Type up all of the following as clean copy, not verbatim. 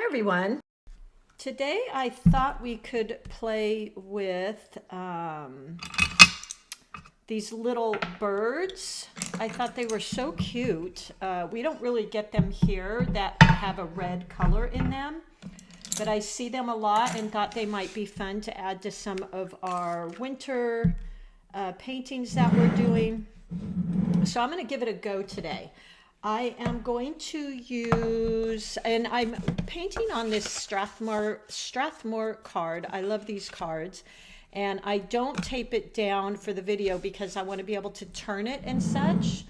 everyone. Today I thought we could play with these little birds. I thought they were so cute. We don't really get them here that have a red color in them, but I see them a lot and thought they might be fun to add to some of our winter paintings that we're doing. So I'm going to give it a go today. I am going to use, and I'm painting on this Strathmore card. I love these cards, and I don't tape it down for the video because I want to be able to turn it and such.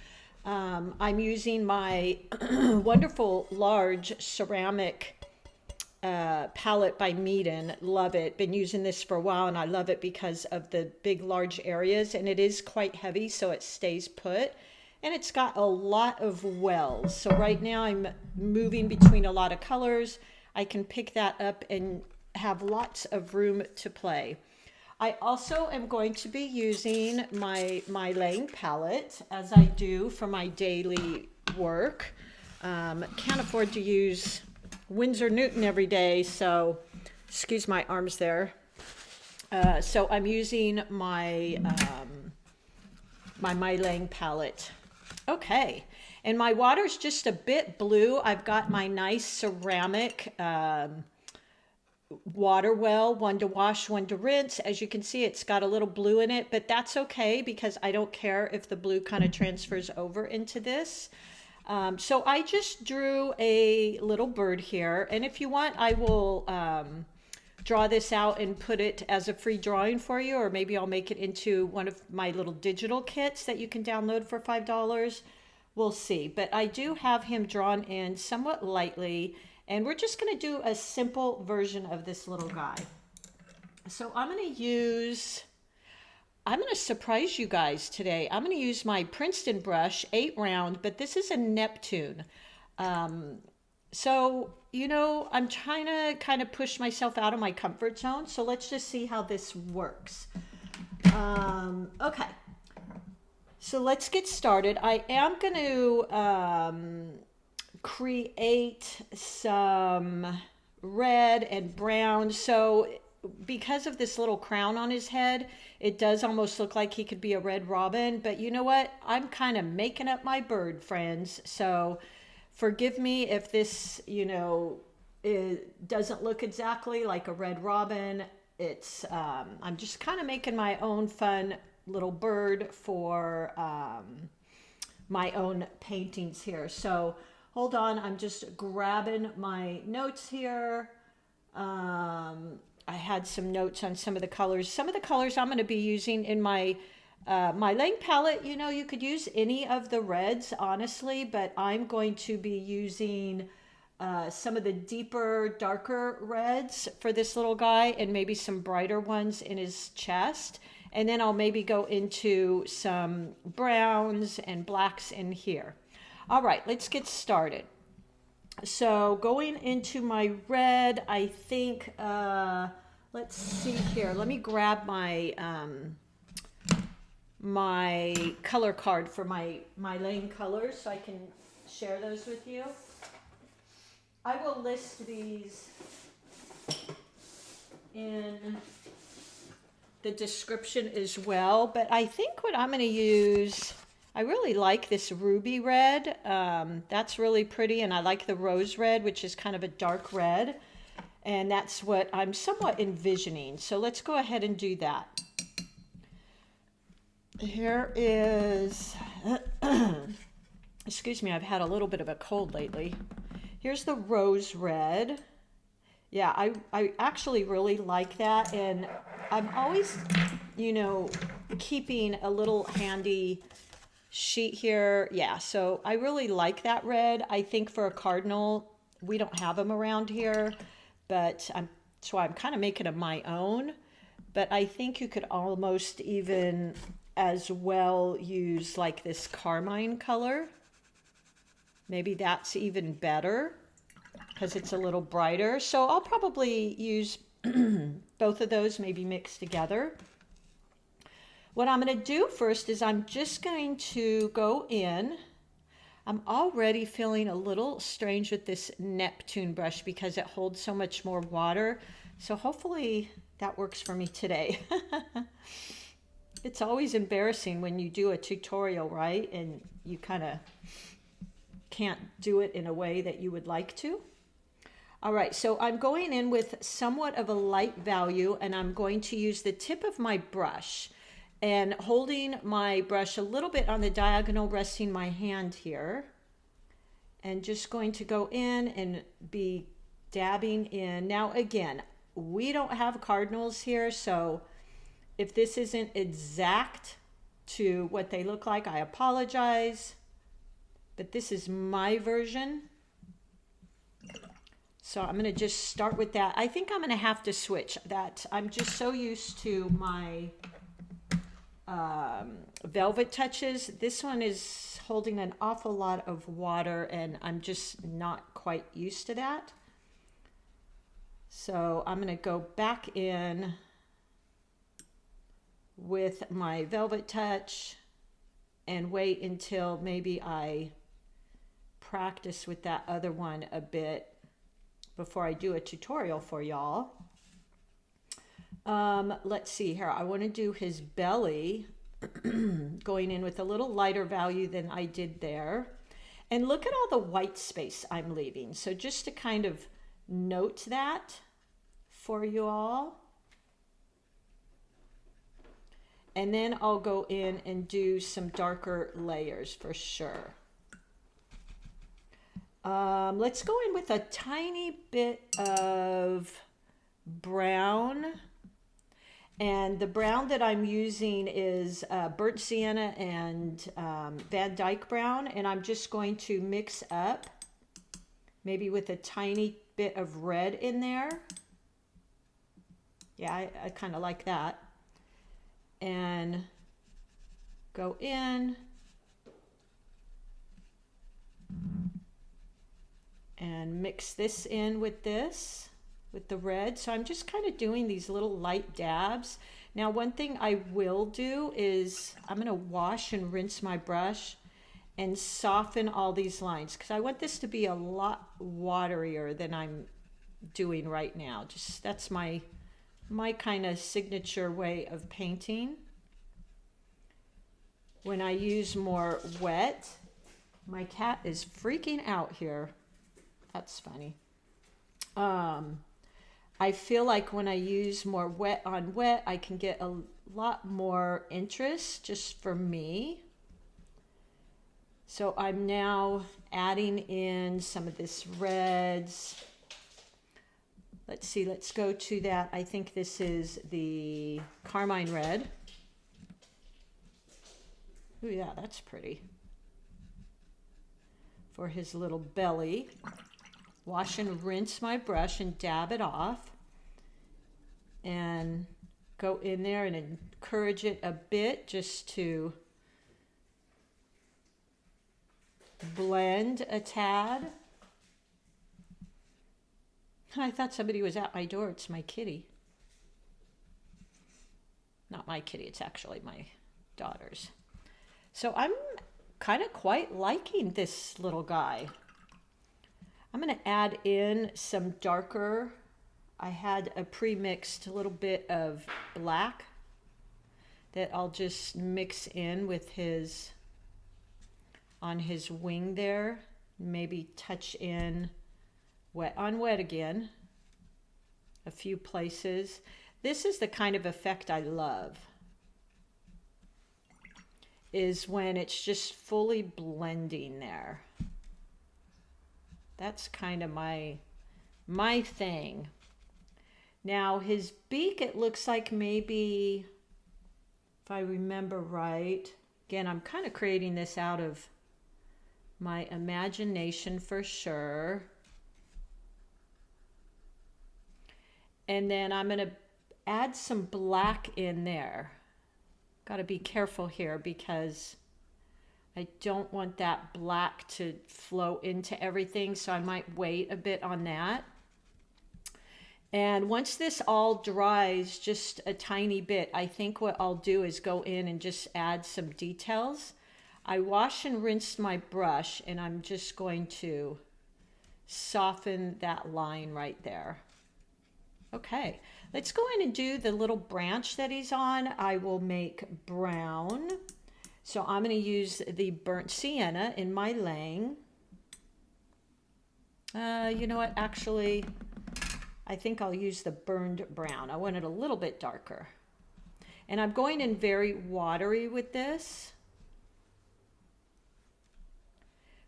I'm using my wonderful large ceramic palette by Meeden. Love it. Been using this for a while, and I love it because of the big large areas, and it is quite heavy, so it stays put. And it's got a lot of wells. So right now I'm moving between a lot of colors. I can pick that up and have lots of room to play. I also am going to be using my MeiLang palette as I do for my daily work. Can't afford to use Winsor Newton every day, so excuse my arms there. So I'm using my my MeiLang palette. Okay, and my water's just a bit blue. I've got my nice ceramic water well, one to wash, one to rinse. As you can see, it's got a little blue in it, but that's okay because I don't care if the blue kind of transfers over into this. So I just drew a little bird here, and if you want, I will draw this out and put it as a free drawing for you, or maybe I'll make it into one of my little digital kits that you can download for $5. We'll see. But I do have him drawn in somewhat lightly, and we're just going to do a simple version of this little guy. So I'm going to surprise you guys today. I'm going to use my Princeton brush, 8 round, but this is a Neptune. So, you know, I'm trying to kind of push myself out of my comfort zone. So let's just see how this works. Okay. So let's get started. I am going to create some red and brown. So because of this little crown on his head, it does almost look like he could be a red robin. But you know what? I'm kind of making up my bird, friends. So forgive me if this, you know, it doesn't look exactly like a red robin. It's, I'm just kind of making my own fun little bird for my own paintings here. So hold on, I'm just grabbing my notes here. I had some notes on some of the colors. Some of the colors I'm going to be using in my MeiLang palette, you know, you could use any of the reds, honestly, but I'm going to be using some of the deeper, darker reds for this little guy and maybe some brighter ones in his chest. And then I'll maybe go into some browns and blacks in here. All right, let's get started. So going into my red, I think, let's see here. Let me grab my my color card for my MeiLang colors so I can share those with you. I will list these in the description as well, but I think what I'm going to use, I really like this ruby red. That's really pretty, and I like the rose red, which is kind of a dark red, and that's what I'm somewhat envisioning. So let's go ahead and do that. Here is, excuse me, I've had a little bit of a cold lately. Here's the rose red. Yeah, I actually really like that, and I'm always, you know, keeping a little handy sheet here. Yeah, so I really like that red. I think for a Cardinal, we don't have them around here, but so I'm kind of making them my own. But I think you could almost even as well use like this carmine color. Maybe that's even better because it's a little brighter. So I'll probably use both of those maybe mixed together. What I'm going to do first is I'm just going to go in. I'm already feeling a little strange with this Neptune brush because it holds so much more water. So hopefully that works for me today. It's always embarrassing when you do a tutorial, right? And you kind of can't do it in a way that you would like to. All right, so I'm going in with somewhat of a light value, and I'm going to use the tip of my brush and holding my brush a little bit on the diagonal, resting my hand here, and just going to go in and be dabbing in. Now again, we don't have cardinals here, so if this isn't exact to what they look like, I apologize, but this is my version. So I'm going to just start with that. I think I'm going to have to switch that. I'm just so used to my velvet touches. This one is holding an awful lot of water and I'm just not quite used to that. So I'm going to go back in with my velvet touch and wait until maybe I practice with that other one a bit before I do a tutorial for y'all. Let's see here. I want to do his belly, going in with a little lighter value than I did there. And look at all the white space I'm leaving. So just to kind of note that for you all. And then I'll go in and do some darker layers for sure. Let's go in with a tiny bit of brown. And the brown that I'm using is burnt sienna and Van Dyke brown. And I'm just going to mix up maybe with a tiny bit of red in there. Yeah, I kind of like that. And go in and mix this in with this, with the red. So I'm just kind of doing these little light dabs. Now, one thing I will do is I'm going to wash and rinse my brush and soften all these lines because I want this to be a lot waterier than I'm doing right now. Just that's my kind of signature way of painting. When I use more wet, my cat is freaking out here. That's funny. I feel like when I use more wet on wet, I can get a lot more interest just for me. So I'm now adding in some of this reds. Let's see, let's go to that. I think this is the carmine red. Oh yeah, that's pretty. For his little belly. Wash and rinse my brush and dab it off. And go in there and encourage it a bit just to blend a tad. I thought somebody was at my door. It's my kitty. Not my kitty, it's actually my daughter's. So I'm kind of quite liking this little guy. I'm going to add in some darker. I had a pre-mixed little bit of black that I'll just mix in with his, on his wing there. Maybe touch in wet on wet again, a few places. This is the kind of effect I love, is when it's just fully blending there. That's kind of my thing. Now his beak, it looks like maybe, if I remember right, again, I'm kind of creating this out of my imagination for sure. And then I'm going to add some black in there. Got to be careful here because I don't want that black to flow into everything, so I might wait a bit on that. And once this all dries just a tiny bit, I think what I'll do is go in and just add some details. I wash and rinse my brush, and I'm just going to soften that line right there. Okay, let's go in and do the little branch that he's on. I will make brown. So I'm going to use the burnt sienna in MeiLiang. You know what? Actually, I think I'll use the burned brown. I want it a little bit darker. And I'm going in very watery with this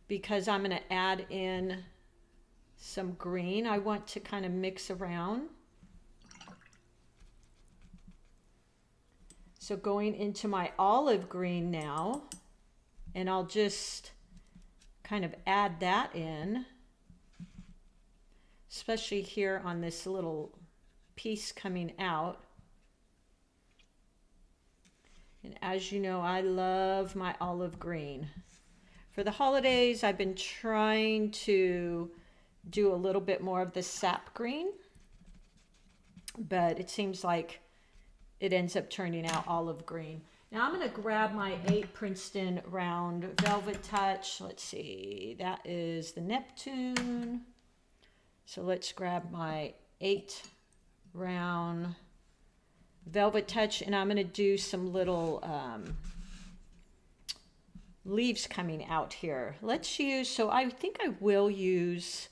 because I'm going to add in some green. I want to kind of mix around. So going into my olive green now, and I'll just kind of add that in, especially here on this little piece coming out. And as you know, I love my olive green. For the holidays, I've been trying to do a little bit more of the sap green, but it seems like it ends up turning out olive green. Now I'm going to grab my 8 Princeton round Velvet Touch. Let's see, that is the Neptune. So let's grab my 8 round Velvet Touch, and I'm going to do some little leaves coming out here. Let's use, so I think I will use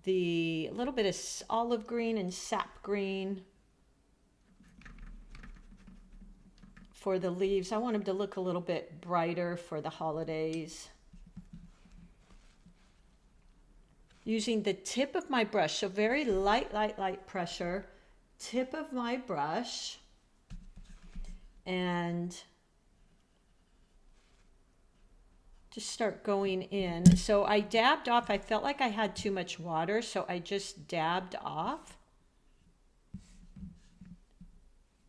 the little bit of olive green and sap green for the leaves. I want them to look a little bit brighter for the holidays. Using the tip of my brush, so very light pressure, tip of my brush, and just start going in. So I dabbed off, I felt like I had too much water, so I just dabbed off.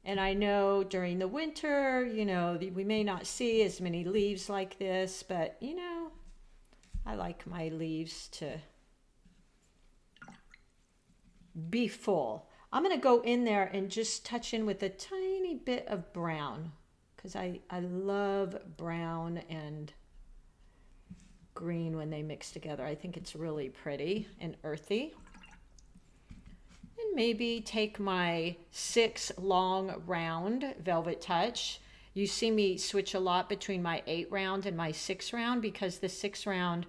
And I know during the winter, you know, we may not see as many leaves like this, but you know, I like my leaves to be full. I'm going to go in there and just touch in with a tiny bit of brown because I love brown and green when they mix together. I think it's really pretty and earthy. And maybe take my 6 long round Velvet Touch. You see me switch a lot between my 8 round and my 6 round because the 6 round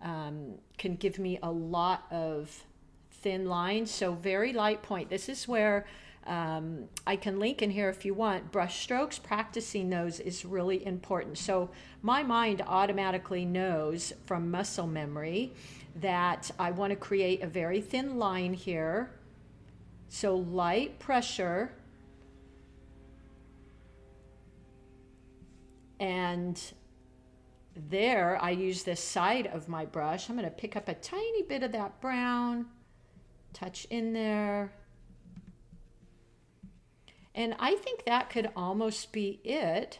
can give me a lot of thin lines. So very light point. This is where I can link in here if you want. Brush strokes, practicing those is really important. So my mind automatically knows from muscle memory that I want to create a very thin line here. So light pressure, and there I use the side of my brush. I'm going to pick up a tiny bit of that brown, touch in there, and I think that could almost be it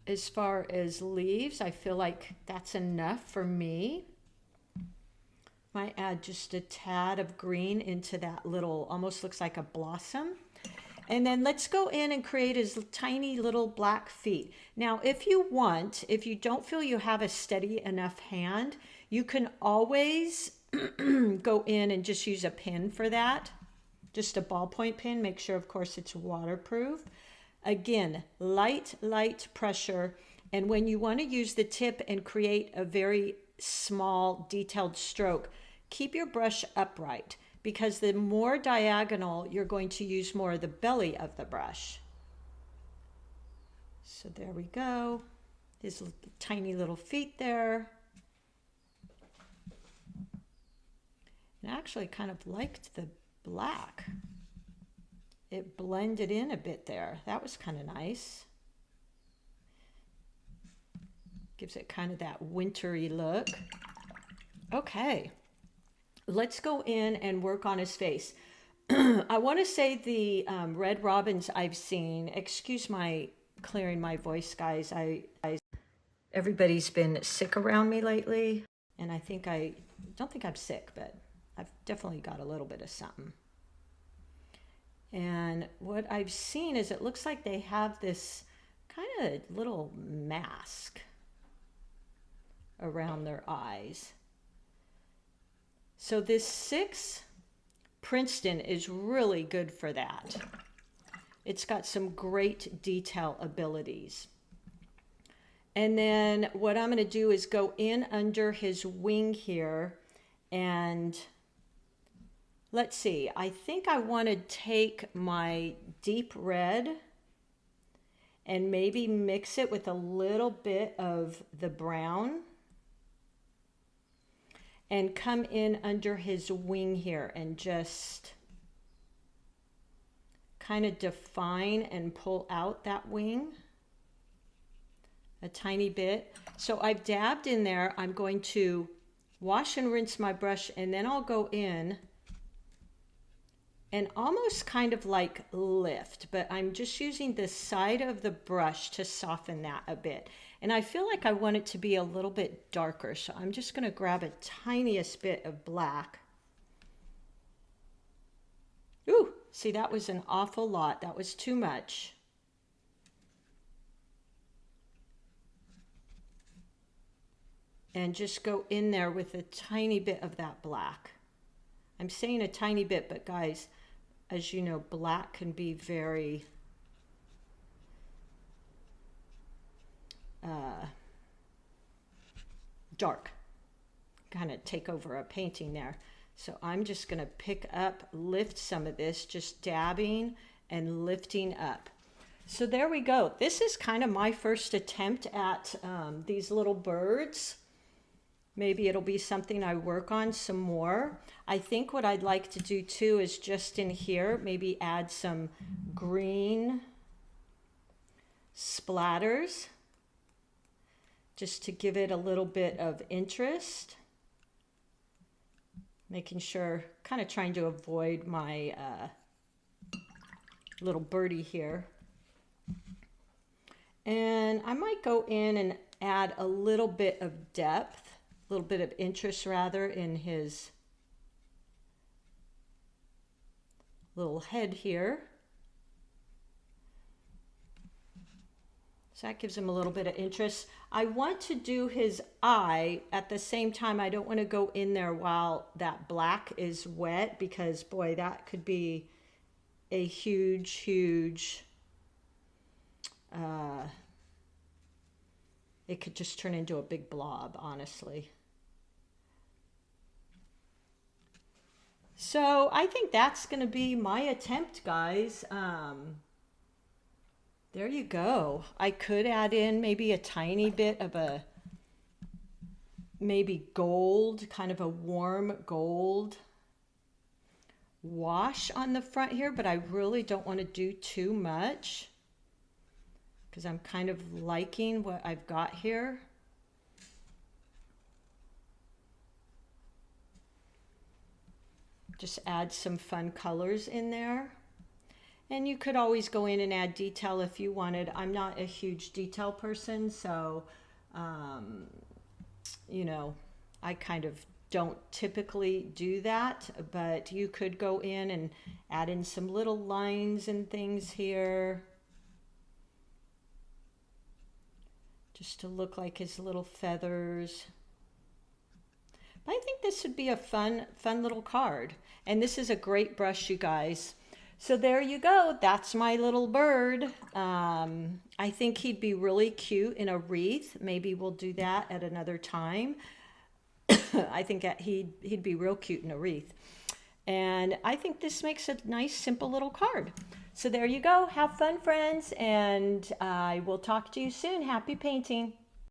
as far as leaves. I feel like that's enough for me. Might add just a tad of green into that little, almost looks like a blossom. And then let's go in and create his tiny little black feet. Now, if you want, if you don't feel you have a steady enough hand, you can always go in and just use a pin for that. Just a ballpoint pin. Make sure, of course, it's waterproof. Again, light pressure. And when you want to use the tip and create a very small detailed stroke, keep your brush upright because the more diagonal, you're going to use more of the belly of the brush. So there we go. His tiny little feet there. And I actually kind of liked the black. It blended in a bit there. That was kind of nice. Gives it kind of that wintry look. Okay, let's go in and work on his face. I want to say the red robins I've seen, excuse my clearing my voice, guys. Everybody's been sick around me lately, and I don't think I'm sick, but I've definitely got a little bit of something. And what I've seen is it looks like they have this kind of little mask around their eyes. So this 6 Princeton is really good for that. It's got some great detail abilities. And then what I'm going to do is go in under his wing here, and let's see, I think I want to take my deep red and maybe mix it with a little bit of the brown and come in under his wing here and just kind of define and pull out that wing a tiny bit. So I've dabbed in there. I'm going to wash and rinse my brush, and then I'll go in and almost kind of like lift, but I'm just using the side of the brush to soften that a bit. And I feel like I want it to be a little bit darker, so I'm just going to grab a tiniest bit of black. Ooh, see, that was an awful lot. That was too much. And just go in there with a tiny bit of that black. I'm saying a tiny bit, but guys, as you know, black can be very dark, kind of take over a painting there. So I'm just going to pick up, lift some of this, just dabbing and lifting up. So there we go. This is kind of my first attempt at these little birds. Maybe it'll be something I work on some more. I think what I'd like to do too is just in here, maybe add some green splatters, just to give it a little bit of interest. Making sure, kind of trying to avoid my little birdie here. And I might go in and add a little bit of depth, a little bit of interest rather, in his little head here. So that gives him a little bit of interest. I want to do his eye at the same time. I don't want to go in there while that black is wet, because boy, that could be a huge it could just turn into a big blob, honestly. So I think that's going to be my attempt, guys. There you go. I could add in maybe a tiny bit of a maybe gold, kind of a warm gold wash on the front here, but I really don't want to do too much because I'm kind of liking what I've got here. Just add some fun colors in there. And you could always go in and add detail if you wanted. I'm not a huge detail person, so, you know, I kind of don't typically do that, but you could go in and add in some little lines and things here, just to look like his little feathers. But I think this would be a fun little card. And this is a great brush, you guys. So there you go. That's my little bird. I think he'd be really cute in a wreath. Maybe we'll do that at another time. I think he'd be real cute in a wreath. And I think this makes a nice, simple little card. So there you go. Have fun, friends. And I will talk to you soon. Happy painting.